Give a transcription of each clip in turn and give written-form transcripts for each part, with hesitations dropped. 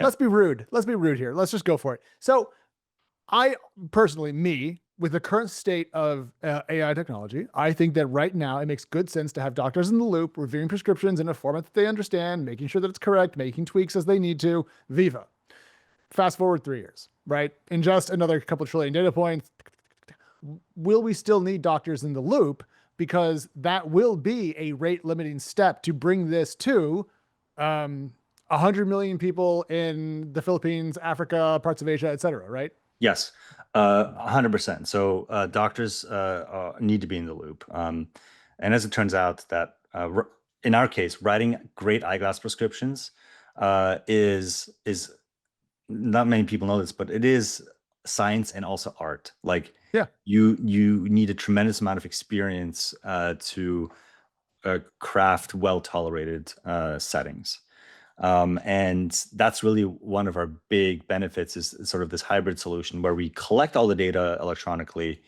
let's be rude. Let's be rude here. Let's just go for it. So I personally, with the current state of AI technology, I think that right now it makes good sense to have doctors in the loop, reviewing prescriptions in a format that they understand, making sure that it's correct, making tweaks as they need to. Viva. Fast forward 3 years, right? In just another couple of trillion data points, will we still need doctors in the loop? Because that will be a rate limiting step to bring this to 100 million people in the Philippines, Africa, parts of Asia, et cetera, right? Yes, 100%. So doctors need to be in the loop. And as it turns out that in our case, writing great eyeglass prescriptions is not many people know this, but it is science and also art. Like Yeah. you need a tremendous amount of experience to craft well-tolerated settings. And that's really one of our big benefits is sort of this hybrid solution where we collect all the data electronically,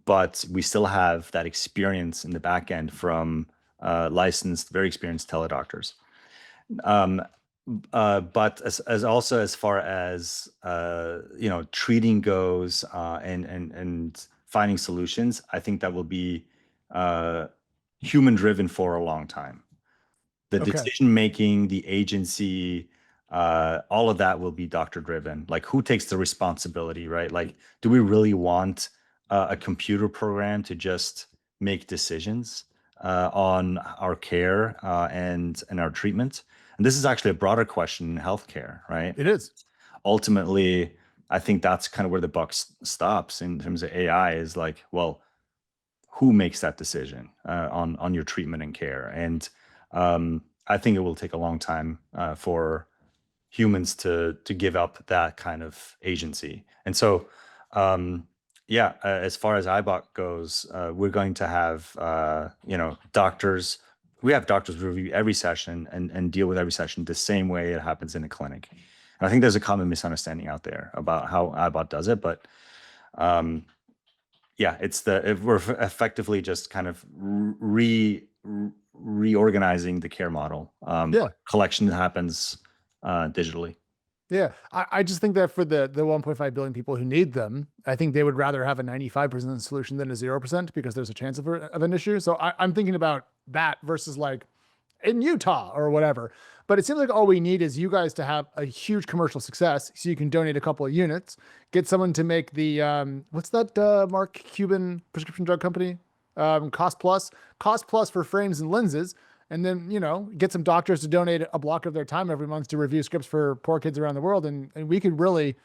but we still have that experience in the back end from licensed, very experienced teledoctors. But as also as far as treating goes and finding solutions, I think that will be human driven for a long time. The Okay. decision making, the agency, all of that will be doctor driven. Like who takes the responsibility, right? Like, do we really want a computer program to just make decisions on our care and our treatment? And this is actually a broader question in healthcare, right? It is. Ultimately, I think that's kind of where the buck stops in terms of AI is like, well, who makes that decision on your treatment and care? And I think it will take a long time for humans to give up that kind of agency. And so, as far as Eyebot goes, we're going to have doctors. We have doctors review every session and deal with every session the same way it happens in a clinic. And I think there's a common misunderstanding out there about how Eyebot does it, but we're effectively just kind of reorganizing the care model. Yeah. Collection happens digitally. Yeah. I just think that for the 1.5 billion people who need them, I think they would rather have a 95% solution than a 0% because there's a chance of an issue. So I'm thinking about that versus like in Utah or whatever. But it seems like all we need is you guys to have a huge commercial success so you can donate a couple of units, get someone to make the, what's that Mark Cuban prescription drug company? Cost Plus for frames and lenses. And then, get some doctors to donate a block of their time every month to review scripts for poor kids around the world. And we could really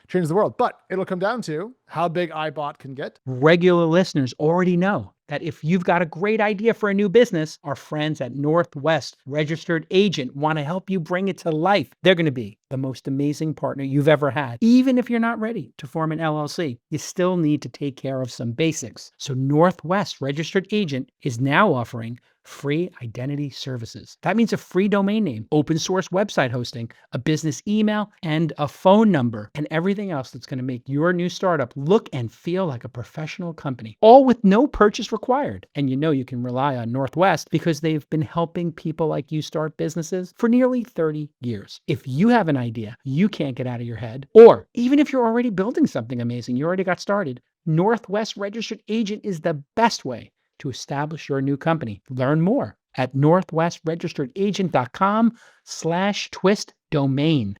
change the world. But it'll come down to how big Eyebot can get. Regular listeners already know that if you've got a great idea for a new business, our friends at Northwest Registered Agent want to help you bring it to life. They're going to be the most amazing partner you've ever had. Even if you're not ready to form an LLC, you still need to take care of some basics. So Northwest Registered Agent is now offering free identity services. That means a free domain name, open source website hosting, a business email, and a phone number, and everything else that's going to make your new startup look and feel like a professional company, all with no purchase required. And you can rely on Northwest because they've been helping people like you start businesses for nearly 30 years. If you have an idea you can't get out of your head, or even if you're already building something amazing, you already got started, Northwest Registered Agent is the best way to establish your new company. Learn more at northwestregisteredagent.com/twist domain.